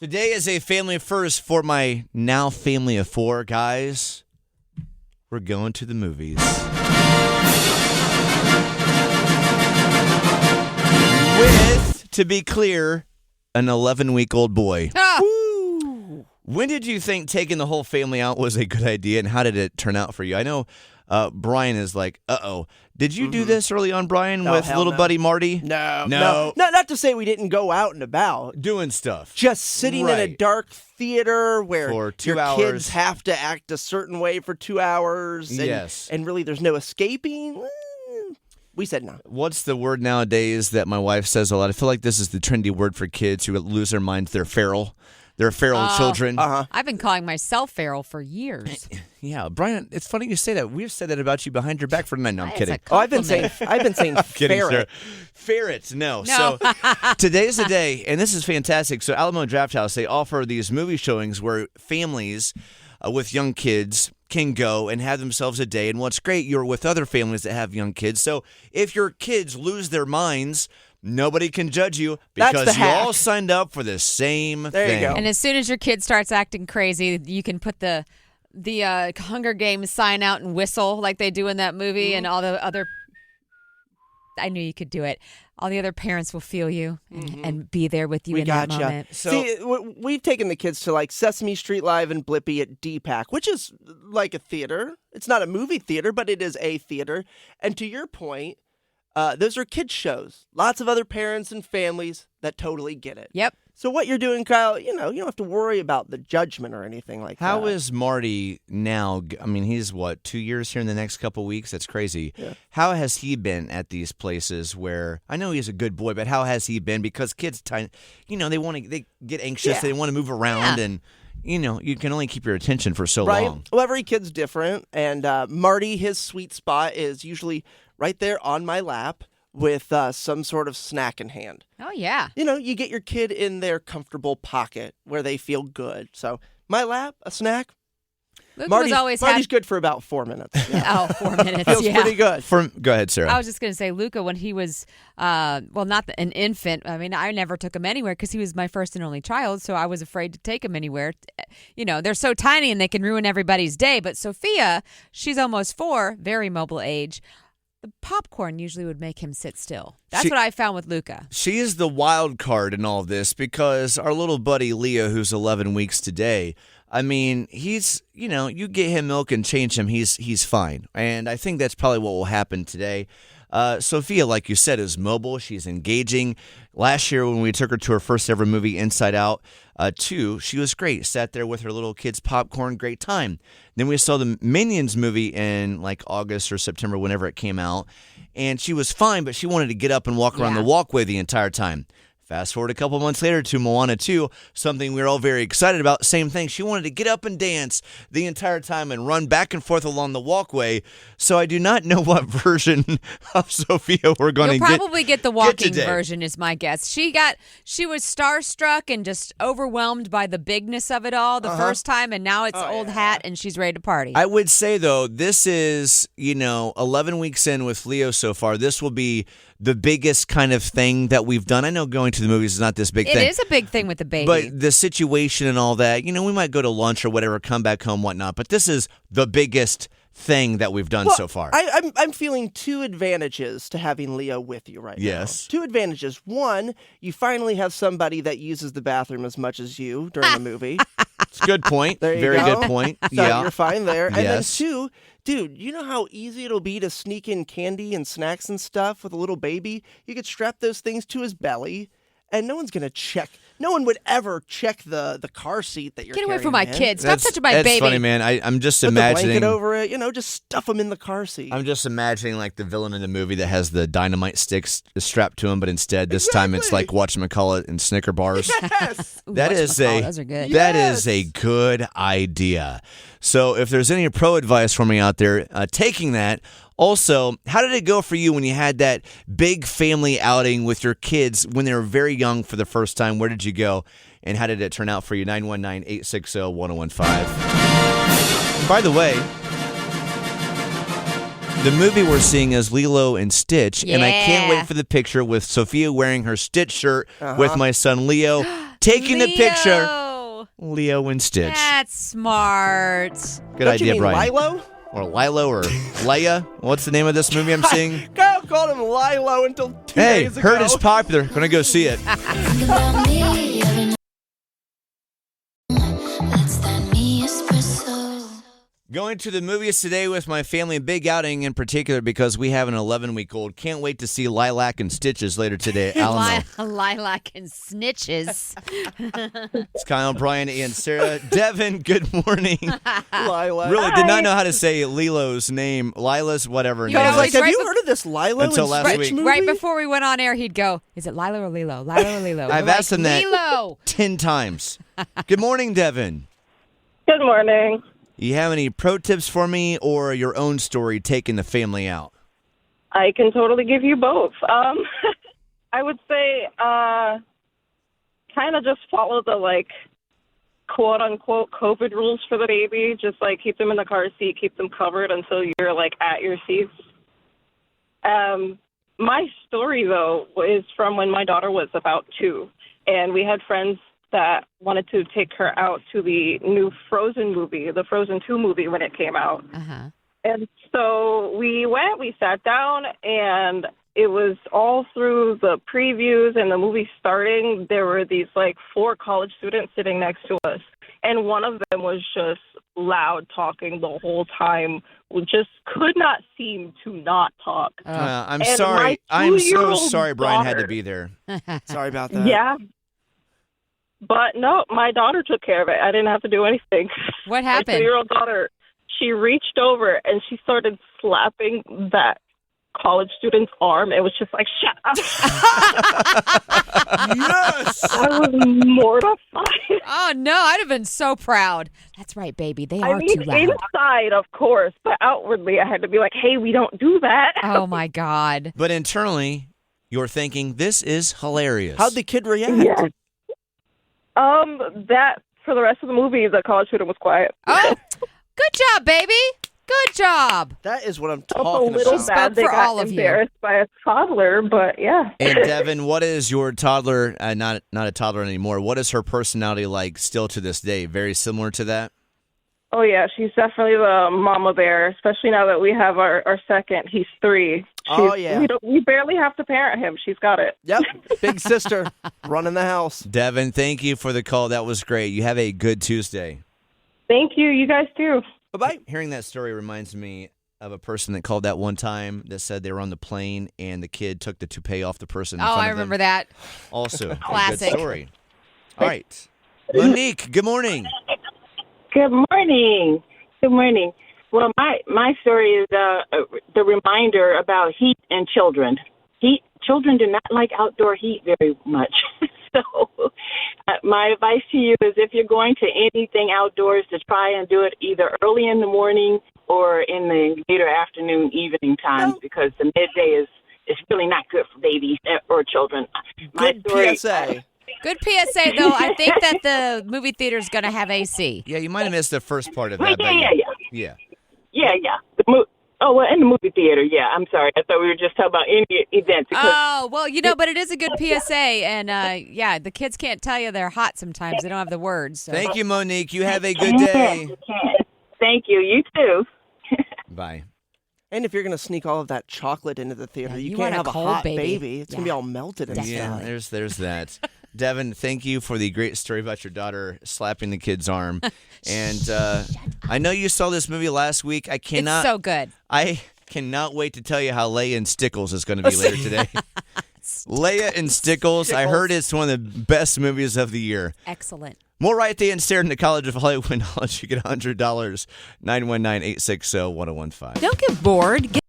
Today is a family first for my now family of four, guys. We're going to the movies. With, to be clear, an 11-week-old boy. Oh. When did you think taking the whole family out was a good idea, and how did it turn out for you? I know Brian is like, uh-oh. Did you do this early on, Brian, with little buddy Marty? No. Not to say we didn't go out and about. Doing stuff. Just sitting in a dark theater where for 2 your hours. Kids have to act a certain way for 2 hours. And, Yes. And really there's no escaping. We said no. What's the word nowadays that my wife says a lot? I feel like this is the trendy word for kids who lose their minds. They're feral. They're feral children. I've been calling myself feral for years. Yeah, Brian, it's funny you say that. We've said that about you behind your back for 9. No, I'm kidding. I've been saying Kidding, ferret. Sarah. Ferrets, no. So today's the day, and this is fantastic. So Alamo Draft House, they offer these movie showings where families with young kids can go and have themselves a day. And what's great, you're with other families that have young kids. So if your kids lose their minds, nobody can judge you because you all signed up for the same thing. There you go. And as soon as your kid starts acting crazy, you can put the Hunger Games sign out and whistle like they do in that movie, and all the other. I knew you could do it. All the other parents will feel you and be there with you in that moment. So, see, we've taken the kids to like Sesame Street Live and Blippi at DPAC, which is like a theater. It's not a movie theater, but it is a theater. And to your point, those are kids shows. Lots of other parents and families that totally get it. Yep. So what you're doing, Kyle, you don't have to worry about the judgment or anything like that. How is Marty now? I mean, he's 2 years here in the next couple weeks? That's crazy. Yeah. How has he been at these places where, I know he's a good boy, but how has he been? Because kids, they get anxious, they want to move around, and you can only keep your attention for so long. Well, every kid's different, and Marty, his sweet spot is usually right there on my lap with some sort of snack in hand. Oh, yeah. You get your kid in their comfortable pocket where they feel good. So my lap, a snack. Luke Marty's good for about 4 minutes. Yeah. 4 minutes. Feels pretty good. Go ahead, Sarah. I was just going to say, Luca, when he was, not an infant, I mean, I never took him anywhere because he was my first and only child, so I was afraid to take him anywhere. They're so tiny and they can ruin everybody's day. But Sophia, she's almost 4, very mobile age. The popcorn usually would make him sit still. That's what I found with Luca. She is the wild card in all this because our little buddy Leo, who's 11 weeks today, I mean, he's, you get him milk and change him, he's fine. And I think that's probably what will happen today. Sophia, like you said, is mobile. She's engaging. Last year when we took her to her first ever movie, Inside Out 2, she was great. Sat there with her little kids' popcorn, great time. Then we saw the Minions movie in like August or September, whenever it came out, and she was fine, but she wanted to get up and walk around the walkway the entire time. Fast forward a couple months later to Moana 2, something we were all very excited about. Same thing. She wanted to get up and dance the entire time and run back and forth along the walkway. So I do not know what version of Sophia we're going to get. You'll probably get the walking version is my guess. She was starstruck and just overwhelmed by the bigness of it all the first time, and now it's old hat and she's ready to party. I would say, though, this is, 11 weeks in with Leo so far. This will be the biggest kind of thing that we've done. I know going to the movies is not this big thing. It is a big thing with the baby. But the situation and all that, we might go to lunch or whatever, come back home, whatnot. But this is the biggest thing that we've done so far. I'm feeling 2 advantages to having Leo with you right now. Yes. 2 advantages. One, you finally have somebody that uses the bathroom as much as you during the movie. It's a good point. There you Very go. good point. So Yeah. you're fine there. And Yes. then 2, dude, you know how easy it'll be to sneak in candy and snacks and stuff with a little baby? You could strap those things to his belly, and no one's going to check. No one would ever check the car seat that you're Get away carrying from my in. kids. Stop touching my baby. That's funny, man. I'm just Put imagining. the blanket over it. Just stuff them in the car seat. I'm just imagining like the villain in the movie that has the dynamite sticks strapped to him, but instead this time it's like whatchamacallit and Snicker bars. Yes. Ooh, That is those are good. That is a good idea. So if there's any pro advice for me out there, taking that. Also, how did it go for you when you had that big family outing with your kids when they were very young for the first time? Where did you go? And how did it turn out for you? 919-860-1015. By the way, the movie we're seeing is Lilo and Stitch, and I can't wait for the picture with Sophia wearing her Stitch shirt with my son Leo. taking a picture. Leo. Leo and Stitch. That's smart. Good Don't idea, you mean Brian. Lilo? Or Lilo or Leia. What's the name of this movie I'm seeing? Kyle called him Lilo until 2 Hey, days ago. heard it's popular. Gonna go see it. Going to the movies today with my family, big outing in particular because we have an 11-week-old. Can't wait to see Lilac and Stitches later today at Alamo. Lilac and snitches. It's Kyle, Brian, and Sarah. Devin, good morning. Lila. Really did not know how to say Lilo's name. Lila's whatever. You I name was know, like, is. have right you heard of this Lilo Until and last Stitch week. movie? Right before we went on air, he'd go, is it Lilo or Lilo? Lilo or Lilo? I've We're asked him that Lilo. 10 times. Good morning, Devin. Good morning. You have any pro tips for me or your own story taking the family out? I can totally give you both. I would say kind of just follow the, quote-unquote COVID rules for the baby. Just, keep them in the car seat, keep them covered until you're, at your seats. My story, though, is from when my daughter was about 2, and we had friends that wanted to take her out to the new Frozen movie, the Frozen 2 movie when it came out. Uh-huh. And so we went, we sat down, and it was all through the previews and the movie starting. There were these 4 college students sitting next to us, and one of them was just loud talking the whole time. We just could not seem to not talk. I'm And sorry. my I'm so 2-year-old sorry Brian had to daughter- be there. Sorry about that. Yeah. But no, my daughter took care of it. I didn't have to do anything. What My happened? 2-year-old daughter, she reached over and she started slapping that college student's arm. It was just like, shut up. Yes! I was mortified. Oh, no, I'd have been so proud. That's right, baby. They I are mean, too loud. inside, of course, but outwardly, I had to be like, hey, we don't do that. Oh, my God. But internally, you're thinking, this is hilarious. How'd the kid react? Yes. That, for the rest of the movie, the college student was quiet. Oh, good job, baby. Good job. That is what I'm Felt talking a little about. bad they for got all of you. embarrassed by a toddler, but yeah. And Devin, what is your toddler, not a toddler anymore, what is her personality like still to this day? Very similar to that? Oh, yeah, she's definitely the mama bear, especially now that we have our second. He's 3. Oh, yeah. We barely have to parent him. She's got it. Yep, big sister running the house. Devin, thank you for the call. That was great. You have a good Tuesday. Thank you. You guys too. Bye-bye. Hearing that story reminds me of a person that called that one time that said they were on the plane and the kid took the toupee off the person in Oh, front I of them. remember that. Also, a Classic. good story. All right. Monique, good morning. Good morning. Good morning. Well, my story is the reminder about heat and children. Children do not like outdoor heat very much. So my advice to you is if you're going to anything outdoors, to try and do it either early in the morning or in the later afternoon, evening times, because the midday is really not good for babies or children. Good PSA. Good PSA, though. I think that the movie theater's going to have AC. Yeah, you might have missed the first part of Well, that. but yeah. Yeah. In the movie theater, yeah. I'm sorry. I thought we were just talking about any event. Because Oh, well, but it is a good PSA. And, the kids can't tell you they're hot sometimes. They don't have the words. So. Thank you, Monique. You have a good day. Thank you. You too. Bye. And if you're going to sneak all of that chocolate into the theater, Yeah, you you can't want a have a cold hot baby. It's going to be all melted and Yeah, stuff. there's that. Devin, thank you for the great story about your daughter slapping the kid's arm. And I know you saw this movie last week. It's so good. I cannot wait to tell you how Leia and Stickles is going to be later today. Leia and Stickles, I heard it's one of the best movies of the year. Excellent. More right there and staring in the College of Hollywood Knowledge. You get $100, 919-860-1015. Don't get bored. Get